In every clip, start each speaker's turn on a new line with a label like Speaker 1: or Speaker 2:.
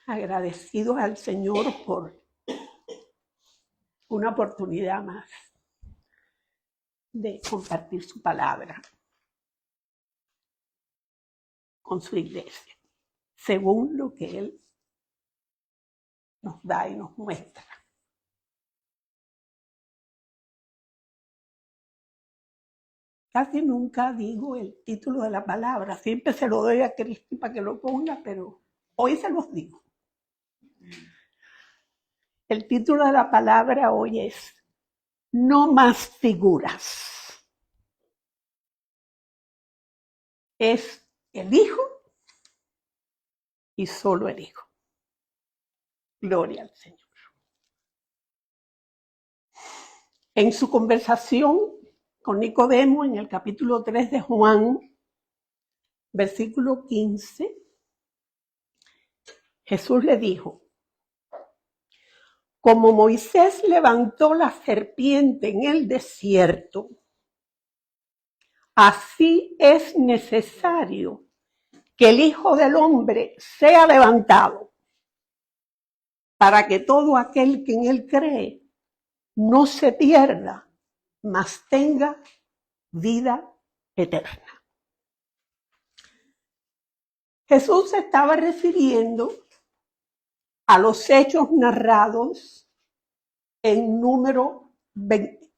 Speaker 1: agradecidos al Señor por una oportunidad más de compartir su palabra con su iglesia, según lo que Él nos da y nos muestra. Casi nunca digo el título de la palabra, siempre se lo doy a Cristi para que lo ponga, pero hoy se los digo. El título de la palabra hoy es No más figuras. Es el Hijo y solo el Hijo. Gloria al Señor. En su conversación con Nicodemo en el capítulo 3 de Juan, versículo 15, Jesús le dijo: como Moisés levantó la serpiente en el desierto, así es necesario que el Hijo del Hombre sea levantado, para que todo aquel que en él cree no se pierda, mas tenga vida eterna. Jesús se estaba refiriendo a los hechos narrados en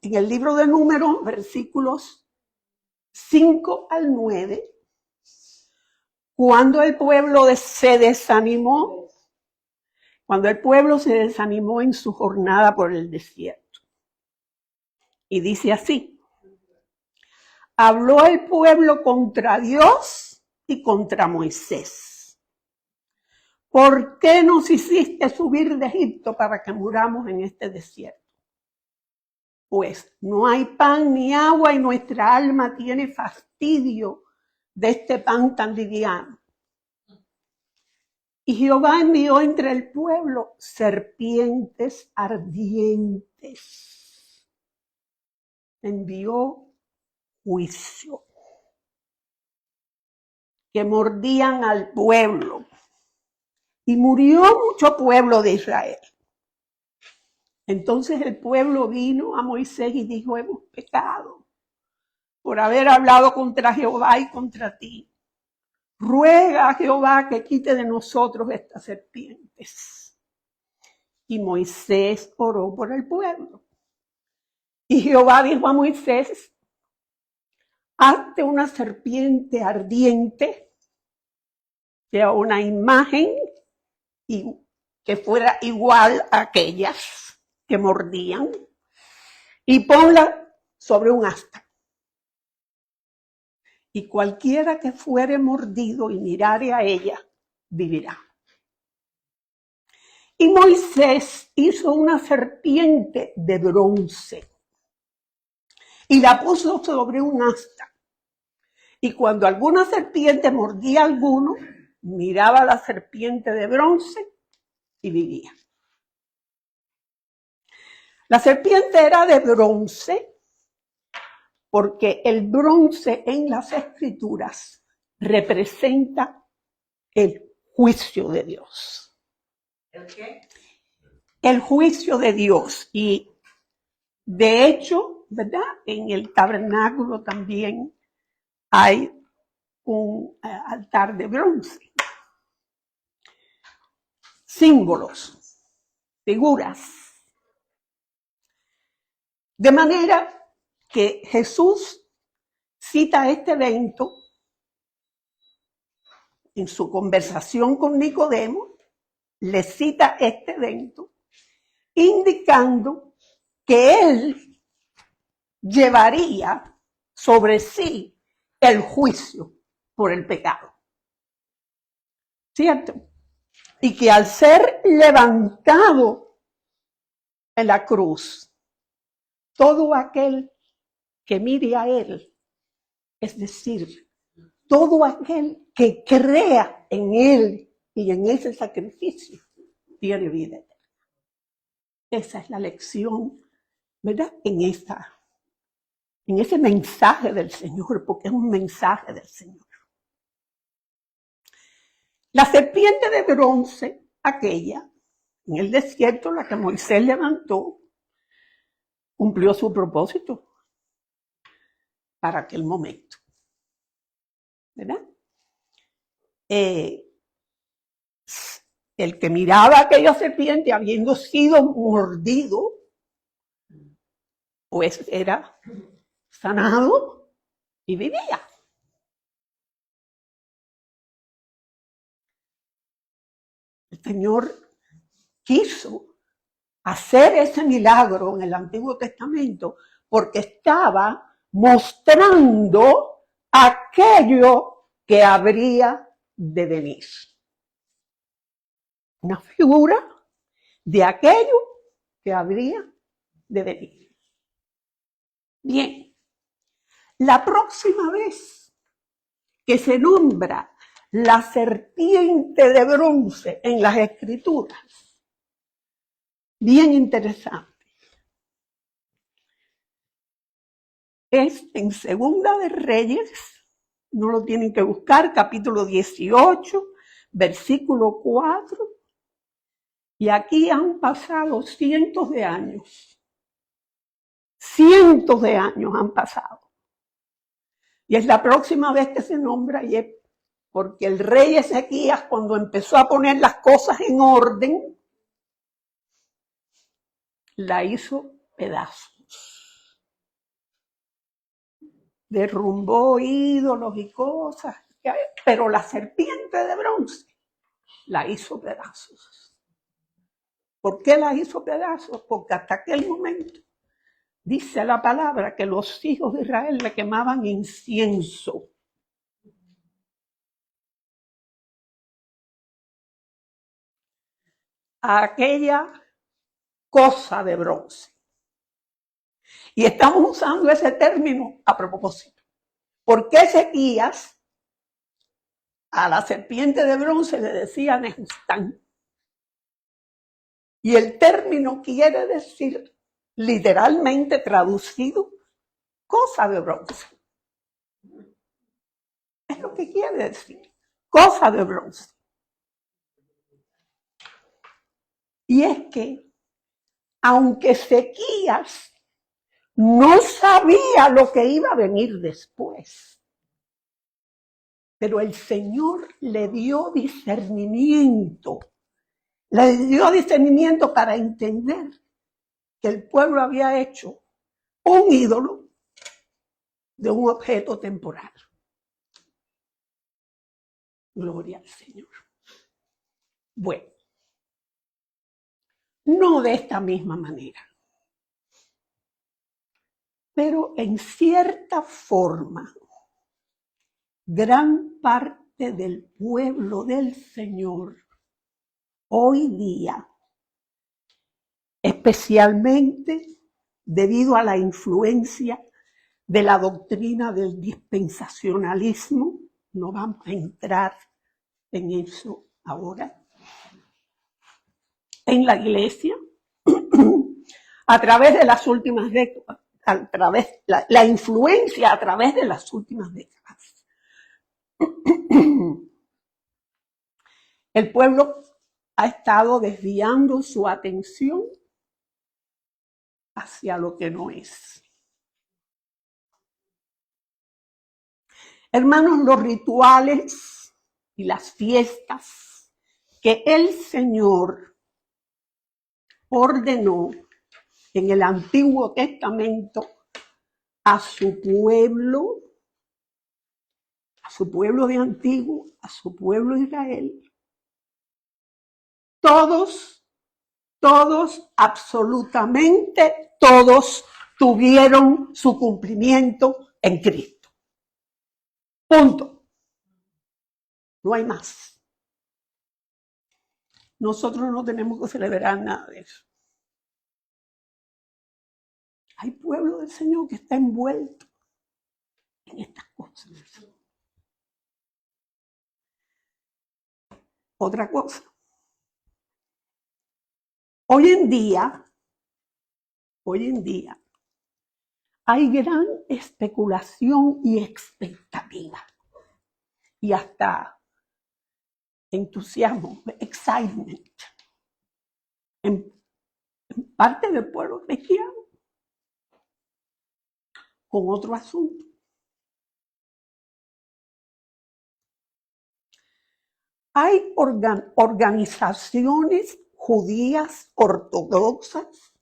Speaker 1: el libro de Números, versículos 5 al 9, cuando el pueblo se desanimó en su jornada por el desierto. Y dice así: habló el pueblo contra Dios y contra Moisés. ¿Por qué nos hiciste subir de Egipto para que muramos en este desierto? Pues no hay pan ni agua y nuestra alma tiene fastidio de este pan tan liviano. Y Jehová envió entre el pueblo serpientes ardientes. Envió juicio, que mordían al pueblo. Y murió mucho pueblo de Israel. Entonces el pueblo vino a Moisés y dijo: hemos pecado por haber hablado contra Jehová y contra ti. Ruega a Jehová que quite de nosotros estas serpientes. Y Moisés oró por el pueblo. Y Jehová dijo a Moisés: hazte una serpiente ardiente, que era una imagen y que fuera igual a aquellas que mordían, y ponla sobre un asta. Y cualquiera que fuere mordido y mirare a ella, vivirá. Y Moisés hizo una serpiente de bronce y la puso sobre un asta. Y cuando alguna serpiente mordía a alguno, miraba a la serpiente de bronce y vivía. La serpiente era de bronce porque el bronce en las Escrituras representa el juicio de Dios. ¿El qué? El juicio de Dios. Y de hecho, ¿verdad? En el tabernáculo también hay un altar de bronce. Símbolos, figuras. De manera que Jesús cita este evento en su conversación con Nicodemo, le cita este evento, indicando que él llevaría sobre sí el juicio por el pecado. ¿Cierto? Y que al ser levantado en la cruz, todo aquel que mire a él, es decir, todo aquel que crea en él y en ese sacrificio, tiene vida eterna. Esa es la lección, ¿verdad? En ese mensaje del Señor, porque es un mensaje del Señor. La serpiente de bronce aquella, en el desierto, la que Moisés levantó, cumplió su propósito para aquel momento. ¿Verdad? El que miraba a aquella serpiente habiendo sido mordido, pues era sanado y vivía. El Señor quiso hacer ese milagro en el Antiguo Testamento porque estaba mostrando aquello que habría de venir. Una figura de aquello que habría de venir. Bien, la próxima vez que se nombra la serpiente de bronce en las Escrituras, bien interesante, es en Segunda de Reyes, no lo tienen que buscar, capítulo 18, versículo 4, y aquí han pasado cientos de años han pasado. Y es la próxima vez que se nombra, y es porque el rey Ezequías, cuando empezó a poner las cosas en orden, la hizo pedazos. Derrumbó ídolos y cosas, pero la serpiente de bronce la hizo pedazos. ¿Por qué la hizo pedazos? Porque hasta aquel momento dice la palabra que los hijos de Israel le quemaban incienso. A aquella cosa de bronce. Y estamos usando ese término a propósito. ¿Por qué Ezequías a la serpiente de bronce le decía Nehustán? Y el término quiere decir, literalmente traducido, cosa de bronce. Es lo que quiere decir, cosa de bronce. Y es que, aunque Ezequías no sabía lo que iba a venir después, pero el Señor le dio discernimiento. Le dio discernimiento para entender que el pueblo había hecho un ídolo de un objeto temporal. Gloria al Señor. Bueno, no de esta misma manera, pero en cierta forma, gran parte del pueblo del Señor hoy día, especialmente debido a la influencia de la doctrina del dispensacionalismo, no vamos a entrar en eso ahora, en la iglesia, a través de las últimas décadas, la influencia a través de las últimas décadas. El pueblo ha estado desviando su atención hacia lo que no es. Hermanos, los rituales y las fiestas que el Señor ordenó en el Antiguo Testamento a su pueblo de antiguo, a su pueblo de Israel, todos, absolutamente todos tuvieron su cumplimiento en Cristo. Punto. No hay más. Nosotros no tenemos que celebrar nada de eso. Hay pueblo del Señor que está envuelto en estas cosas. Otra cosa. Hoy en día, hay gran especulación y expectativa. Y hasta entusiasmo, excitement, en parte del pueblo cristiano, con otro asunto. Hay organizaciones judías ortodoxas.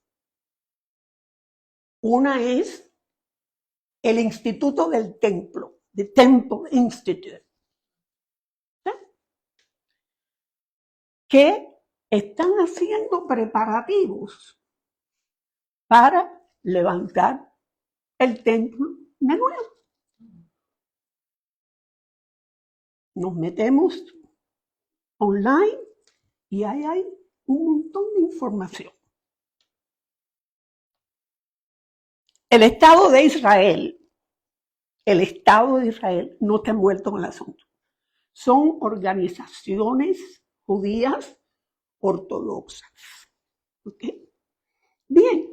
Speaker 1: Una es el Instituto del Templo, the Temple Institute, que están haciendo preparativos para levantar el templo de nuevo. Nos metemos online y ahí hay un montón de información. El Estado de Israel no está envuelto en el asunto. Son organizaciones judías ortodoxas. ¿Ok? Bien.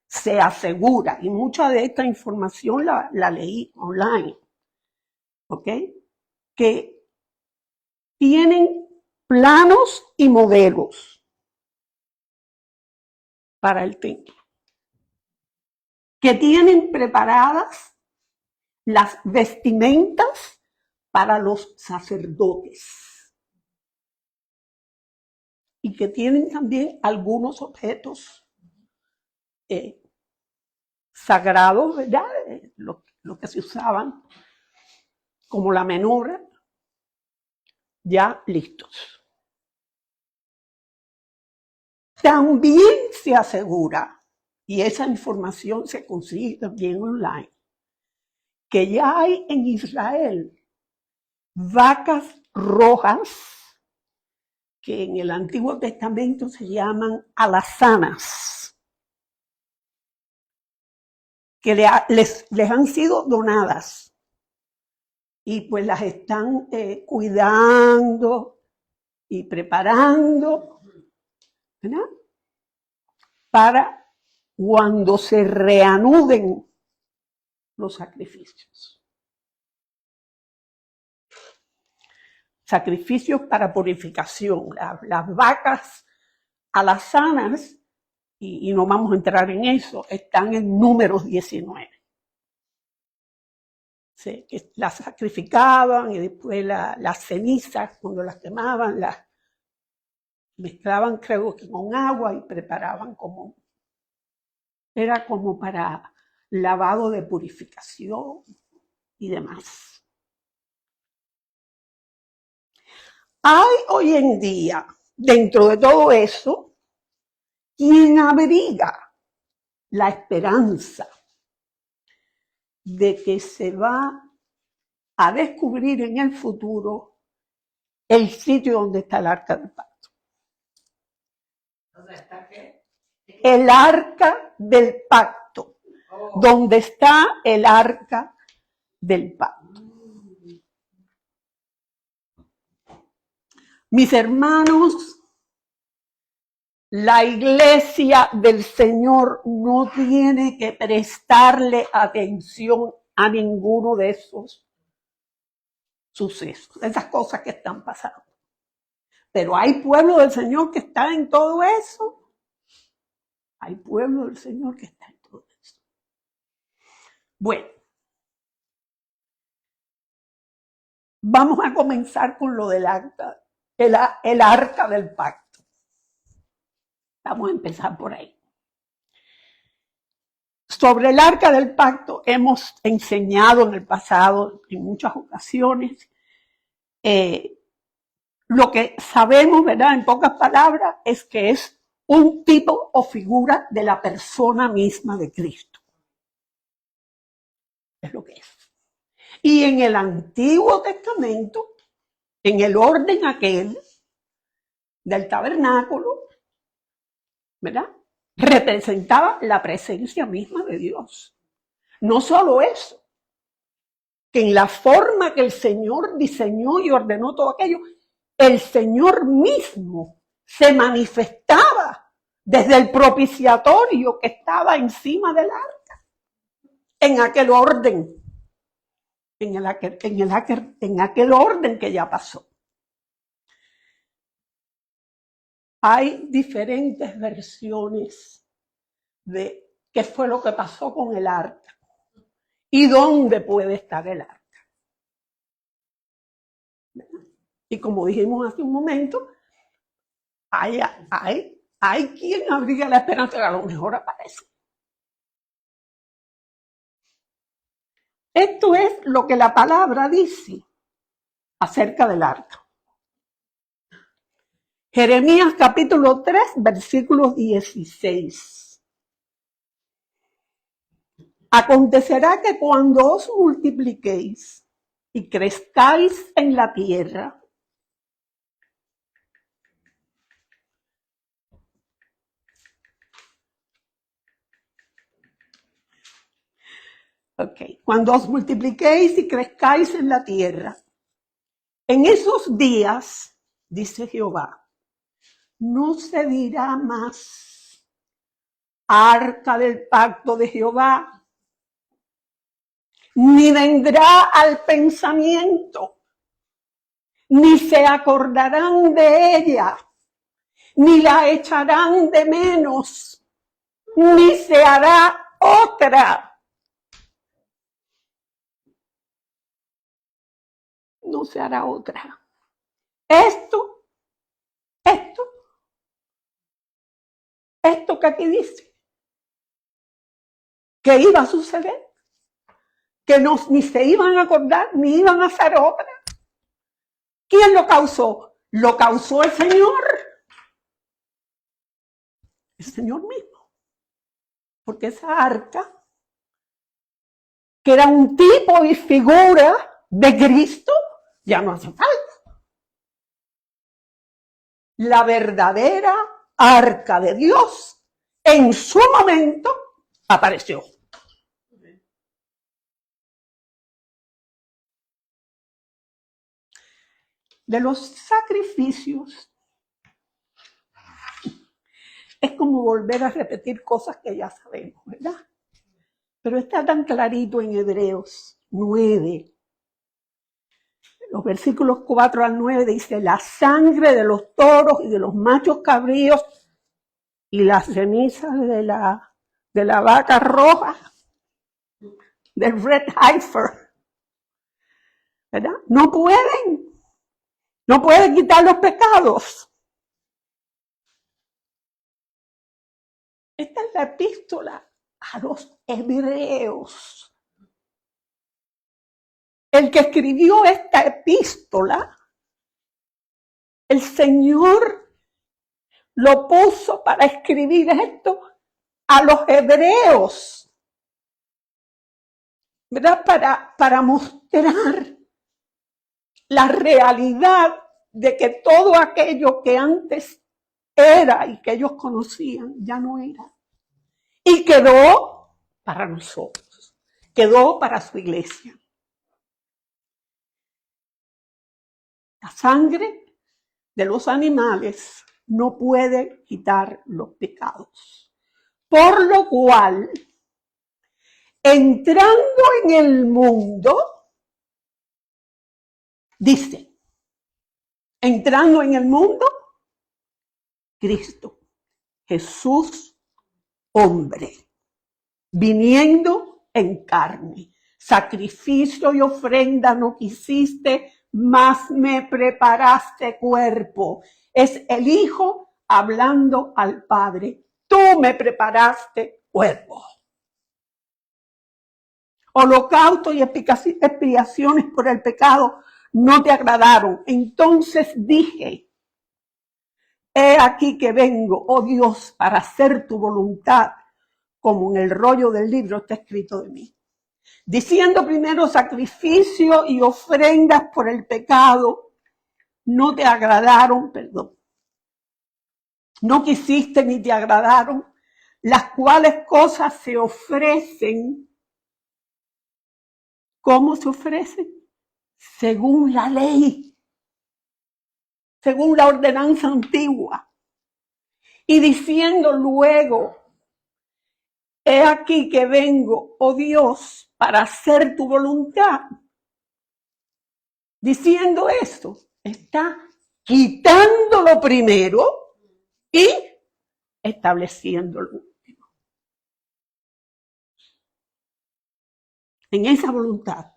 Speaker 1: Se asegura, y mucha de esta información la leí online, ¿ok? Que tienen planos y modelos para el templo, que tienen preparadas las vestimentas para los sacerdotes y que tienen también algunos objetos sagrados, ¿verdad? Lo que se usaban, como la menora, ya listos. También se asegura, y esa información se consigue también online, que ya hay en Israel vacas rojas que en el Antiguo Testamento se llaman alazanas, que les han sido donadas y pues las están cuidando y preparando, ¿verdad? Para cuando se reanuden los sacrificios. Sacrificios para purificación. Las vacas alazanas, y no vamos a entrar en eso, están en Números 19. Sí, que las sacrificaban y después las cenizas, cuando las quemaban, las mezclaban, creo que con agua, y preparaban era como para lavado de purificación y demás. Hay hoy en día, dentro de todo eso, quien abriga la esperanza de que se va a descubrir en el futuro el sitio donde está el Arca del Pacto.
Speaker 2: ¿Dónde está qué?
Speaker 1: El Arca del Pacto. Donde está el Arca del Pacto. Mis hermanos, la iglesia del Señor no tiene que prestarle atención a ninguno de esos sucesos, esas cosas que están pasando. Pero hay pueblo del Señor que está en todo eso. Hay pueblo del Señor que está en todo eso. Bueno, vamos a comenzar con lo del arca, el Arca del Pacto. Vamos a empezar por ahí. Sobre el Arca del Pacto hemos enseñado en el pasado, en muchas ocasiones, lo que sabemos, ¿verdad? En pocas palabras, es que es un tipo o figura de la persona misma de Cristo. Es lo que es. Y en el Antiguo Testamento, en el orden aquel del tabernáculo, ¿verdad? Representaba la presencia misma de Dios. No solo eso, que en la forma que el Señor diseñó y ordenó todo aquello, el Señor mismo se manifestaba desde el propiciatorio que estaba encima del arca. en aquel orden, en aquel orden que ya pasó. Hay diferentes versiones de qué fue lo que pasó con el arca y dónde puede estar el arca. Y como dijimos hace un momento, hay quien abriga la esperanza que a lo mejor aparece. Esto es lo que la palabra dice acerca del arca. Jeremías capítulo 3, versículo 16. Acontecerá que cuando os multipliquéis y crezcáis en la tierra, cuando os multipliquéis y crezcáis en la tierra, en esos días, dice Jehová, no se dirá más arca del pacto de Jehová, ni vendrá al pensamiento, ni se acordarán de ella, ni la echarán de menos, ni se hará otra. No se hará otra. Esto que aquí dice, que iba a suceder, que ni se iban a acordar, ni iban a hacer otra. ¿Quién lo causó? Lo causó el Señor. El Señor mismo. Porque esa arca, que era un tipo y figura de Cristo, ya no hace falta. La verdadera arca de Dios en su momento apareció. De los sacrificios es como volver a repetir cosas que ya sabemos, ¿verdad? Pero está tan clarito en Hebreos 9. Los versículos 4 al 9 dice, la sangre de los toros y de los machos cabríos y las cenizas de la vaca roja, del red heifer, ¿verdad? No pueden quitar los pecados. Esta es la epístola a los hebreos. El que escribió esta epístola, el Señor lo puso para escribir esto a los hebreos, ¿verdad? Para mostrar la realidad de que todo aquello que antes era y que ellos conocían ya no era. Y quedó para nosotros, quedó para su iglesia. La sangre de los animales no puede quitar los pecados. Por lo cual, entrando en el mundo, dice, entrando en el mundo, Cristo, Jesús, hombre, viniendo en carne, sacrificio y ofrenda no quisiste, mas me preparaste cuerpo. Es el Hijo hablando al Padre. Tú me preparaste cuerpo. Holocausto y expiaciones por el pecado no te agradaron. Entonces dije, he aquí que vengo, oh Dios, para hacer tu voluntad, como en el rollo del libro está escrito de mí. Diciendo primero sacrificio y ofrendas por el pecado, no te agradaron, no quisiste ni te agradaron, las cuales cosas se ofrecen. ¿Cómo se ofrecen? Según la ley, según la ordenanza antigua. Y diciendo luego, he aquí que vengo, oh Dios, para hacer tu voluntad. Diciendo esto, está quitando lo primero y estableciendo lo último. En esa voluntad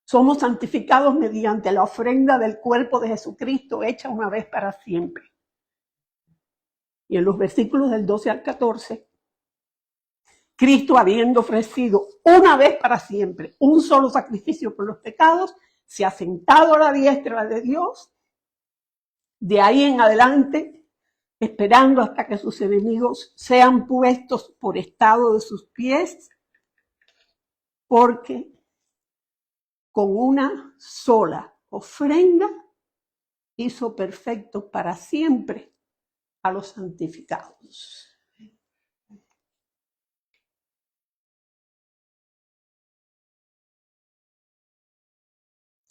Speaker 1: somos santificados mediante la ofrenda del cuerpo de Jesucristo hecha una vez para siempre. Y en los versículos del 12 al 14, Cristo, habiendo ofrecido una vez para siempre un solo sacrificio por los pecados, se ha sentado a la diestra de Dios. De ahí en adelante, esperando hasta que sus enemigos sean puestos por estrado de sus pies, porque con una sola ofrenda hizo perfectos para siempre a los santificados.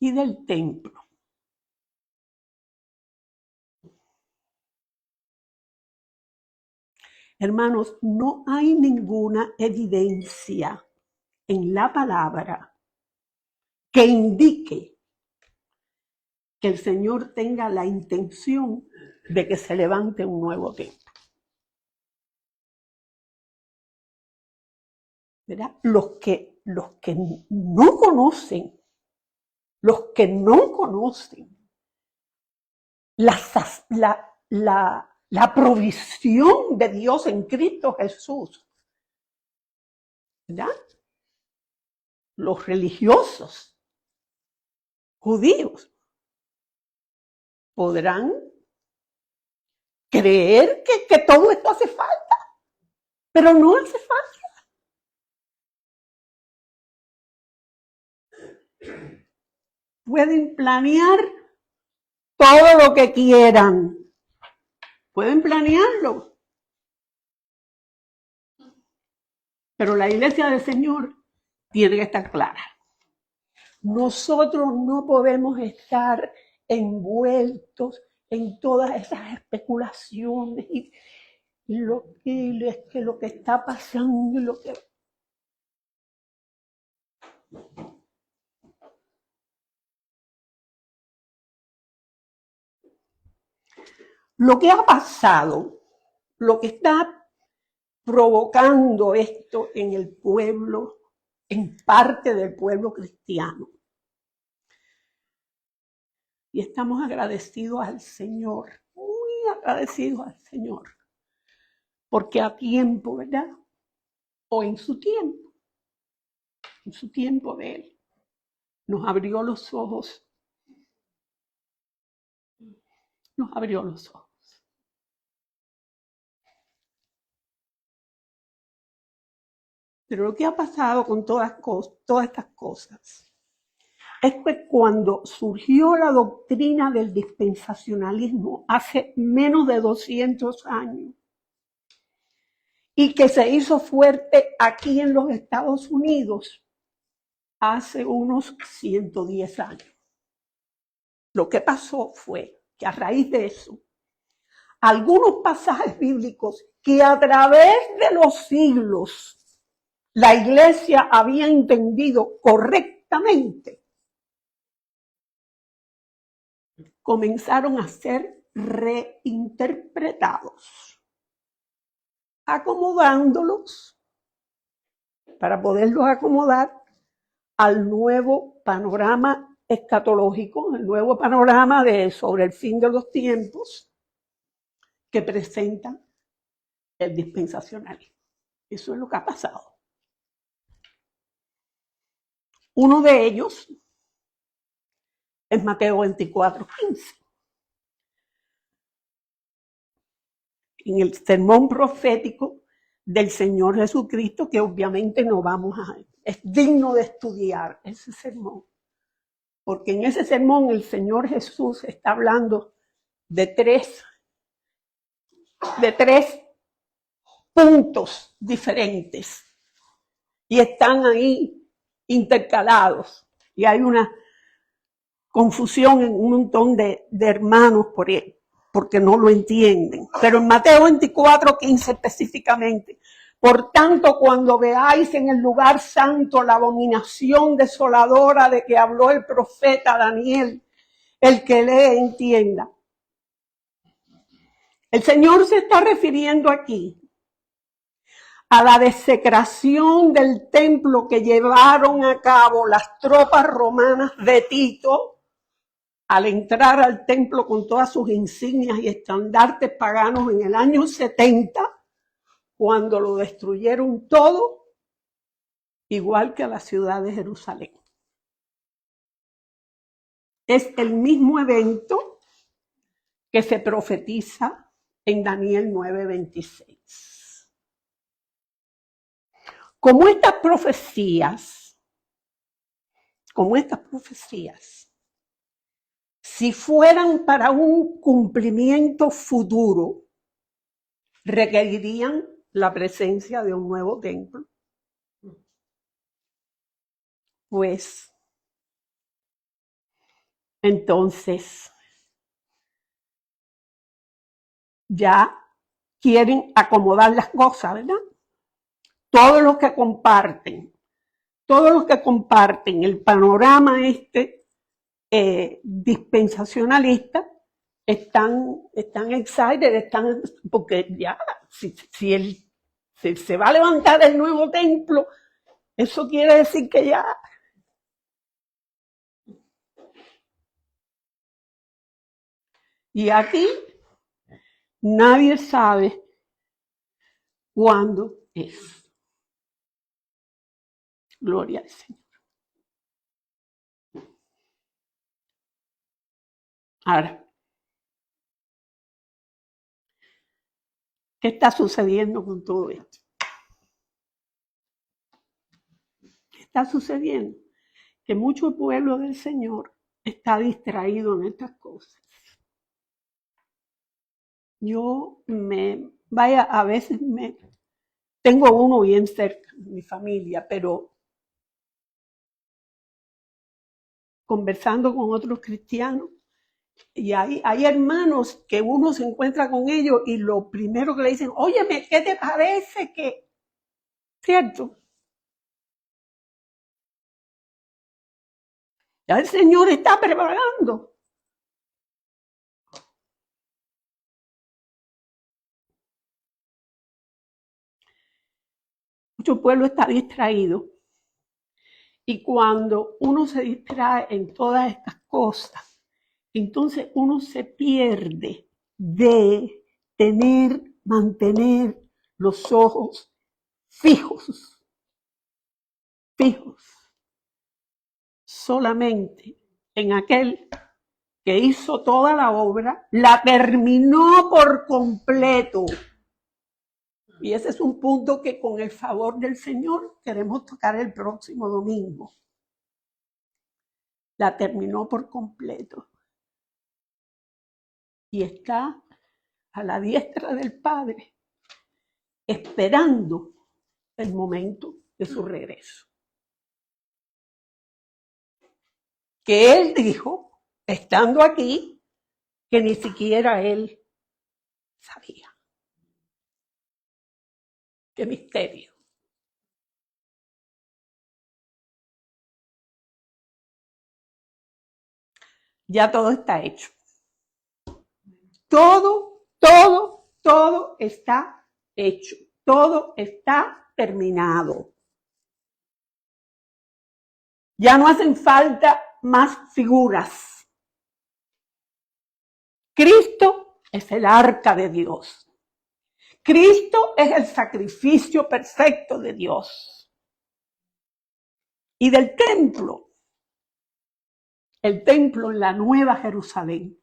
Speaker 1: Y del templo. Hermanos, no hay ninguna evidencia en la palabra que indique que el Señor tenga la intención de que se levante un nuevo templo. ¿Verdad? Los que no conocen la provisión de Dios en Cristo Jesús, ¿verdad? Los religiosos judíos podrán creer que todo esto hace falta, pero no hace falta. Pueden planear todo lo que quieran. Pueden planearlo. Pero la iglesia del Señor tiene que estar clara. Nosotros no podemos estar envueltos en todas esas especulaciones y lo que está pasando y lo que... Lo que ha pasado, lo que está provocando esto en el pueblo, en parte del pueblo cristiano. Y estamos agradecidos al Señor, muy agradecidos al Señor, porque a tiempo, ¿verdad? O en su tiempo de Él, nos abrió los ojos. Nos abrió los ojos. Pero lo que ha pasado con todas estas cosas es que cuando surgió la doctrina del dispensacionalismo hace menos de 200 años y que se hizo fuerte aquí en los Estados Unidos hace unos 110 años, lo que pasó fue que a raíz de eso, algunos pasajes bíblicos que a través de los siglos la iglesia había entendido correctamente, comenzaron a ser reinterpretados, acomodándolos para poderlos acomodar al nuevo panorama escatológico, el nuevo panorama sobre el fin de los tiempos que presenta el dispensacionalismo. Eso es lo que ha pasado. Uno de ellos es Mateo 24:15. En el sermón profético del Señor Jesucristo, que obviamente no vamos a... Es digno de estudiar ese sermón, porque en ese sermón el Señor Jesús está hablando de tres puntos diferentes y están ahí intercalados y hay una confusión en un montón de hermanos por él, porque no lo entienden. Pero en Mateo 24:15 específicamente, Por tanto, cuando veáis en el lugar santo la abominación desoladora de que habló el profeta Daniel, el que lee entienda. El Señor se está refiriendo aquí a la desecración del templo que llevaron a cabo las tropas romanas de Tito al entrar al templo con todas sus insignias y estandartes paganos en el año 70, cuando lo destruyeron todo, igual que a la ciudad de Jerusalén. Es el mismo evento que se profetiza en Daniel 9:26. Como estas profecías, si fueran para un cumplimiento futuro, requerirían la presencia de un nuevo templo. Pues, entonces, ya quieren acomodar las cosas, ¿verdad? Todos los que comparten el panorama dispensacionalista están excited, porque ya, si se va a levantar el nuevo templo, eso quiere decir que ya. Y aquí nadie sabe cuándo es. Gloria al Señor. Ahora, ¿qué está sucediendo con todo esto? ¿Qué está sucediendo? Que mucho pueblo del Señor está distraído en estas cosas. A veces tengo uno bien cerca de mi familia, pero conversando con otros cristianos, y hay hermanos que uno se encuentra con ellos y lo primero que le dicen, óyeme, ¿qué te parece que? ¿Cierto? Ya el Señor está preparando. Mucho pueblo está distraído. Y cuando uno se distrae en todas estas cosas, entonces uno se pierde de mantener los ojos fijos, solamente en aquel que hizo toda la obra, la terminó por completo. Y ese es un punto que con el favor del Señor queremos tocar el próximo domingo. La terminó por completo. Y está a la diestra del Padre, esperando el momento de su regreso. Que Él dijo, estando aquí, que ni siquiera Él sabía. ¡Qué misterio! Ya todo está hecho. Todo está hecho. Todo está terminado. Ya no hacen falta más figuras. Cristo es el arca de Dios. Cristo es el sacrificio perfecto de Dios. Y del templo, el templo en la Nueva Jerusalén.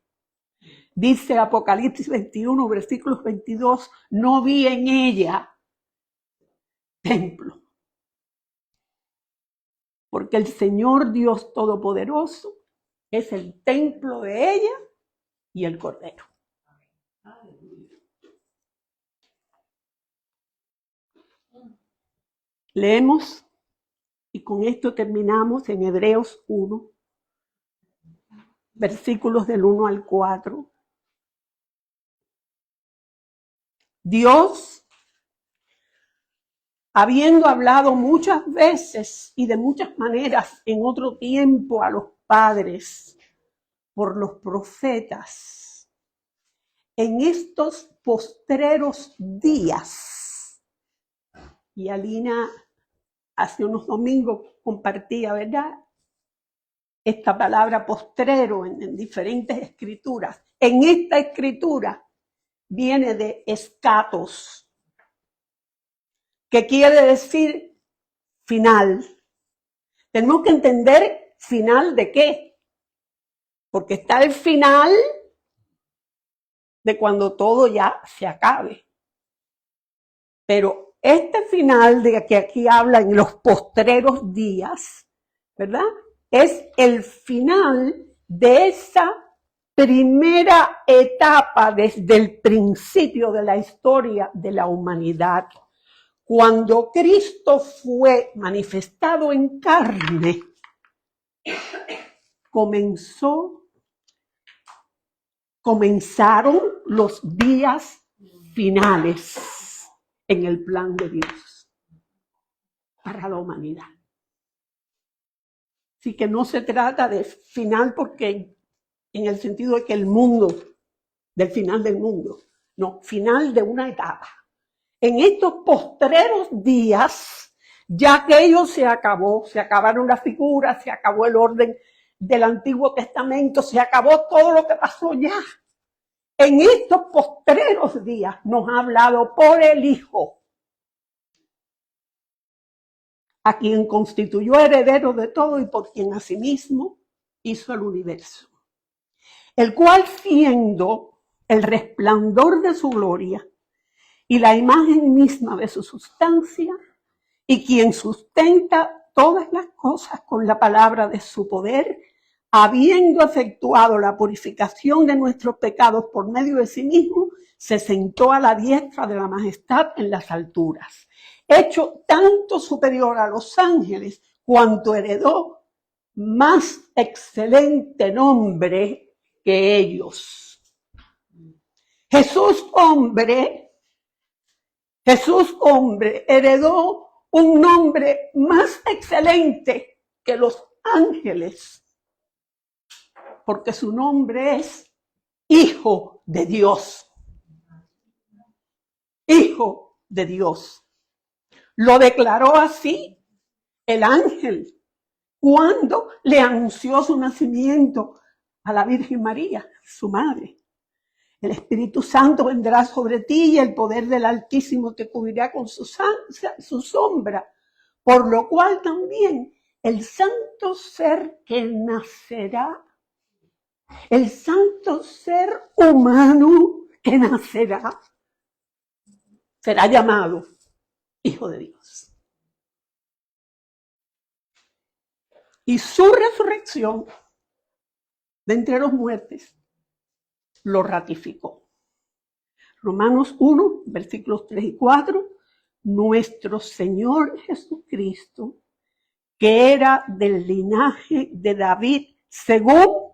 Speaker 1: Dice Apocalipsis 21, versículos 22, no vi en ella templo. Porque el Señor Dios Todopoderoso es el templo de ella y el Cordero. Leemos, y con esto terminamos en Hebreos 1, versículos del 1 al 4. Dios habiendo hablado muchas veces y de muchas maneras en otro tiempo a los padres por los profetas, en estos postreros días, y Alina hace unos domingos compartía, ¿verdad?, esta palabra postrero en diferentes escrituras. En esta escritura viene de escatos, que quiere decir final. Tenemos que entender final de qué, porque está el final de cuando todo ya se acabe. Pero este final de que aquí habla en los postreros días, ¿verdad?, es el final de esa primera etapa desde el principio de la historia de la humanidad. Cuando Cristo fue manifestado en carne, comenzaron los días finales en el plan de Dios para la humanidad. Así que no se trata de final porque en el sentido de que el mundo, del final del mundo, no, final de una etapa. En estos postreros días, ya aquello se acabó, se acabaron las figuras, se acabó el orden del Antiguo Testamento, se acabó todo lo que pasó ya. En estos postreros días nos ha hablado por el Hijo, a quien constituyó heredero de todo y por quien asimismo hizo el universo, el cual, siendo el resplandor de su gloria y la imagen misma de su sustancia, y quien sustenta todas las cosas con la palabra de su poder, habiendo efectuado la purificación de nuestros pecados por medio de sí mismo, se sentó a la diestra de la majestad en las alturas, hecho tanto superior a los ángeles, cuanto heredó más excelente nombre que ellos. Jesús hombre, heredó un nombre más excelente que los ángeles, porque su nombre es Hijo de Dios. Hijo de Dios. Lo declaró así el ángel cuando le anunció su nacimiento a la Virgen María, su madre. El Espíritu Santo vendrá sobre ti y el poder del Altísimo te cubrirá con su sombra, por lo cual también el santo ser que nacerá, el santo ser humano que nacerá, será llamado Hijo de Dios. Y su resurrección de entre los muertos lo ratificó. Romanos 1, versículos 3 y 4, nuestro Señor Jesucristo, que era del linaje de David, según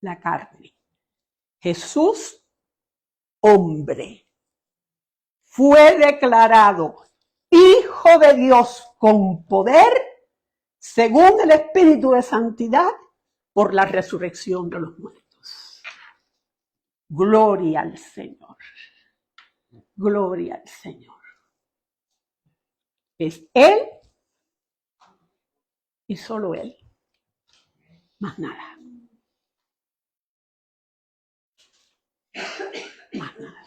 Speaker 1: la carne. Jesús, hombre, fue declarado Hijo de Dios con poder, según el Espíritu de Santidad, por la resurrección de los muertos. Gloria al Señor. Gloria al Señor. Es Él y solo Él. Más nada. Más nada.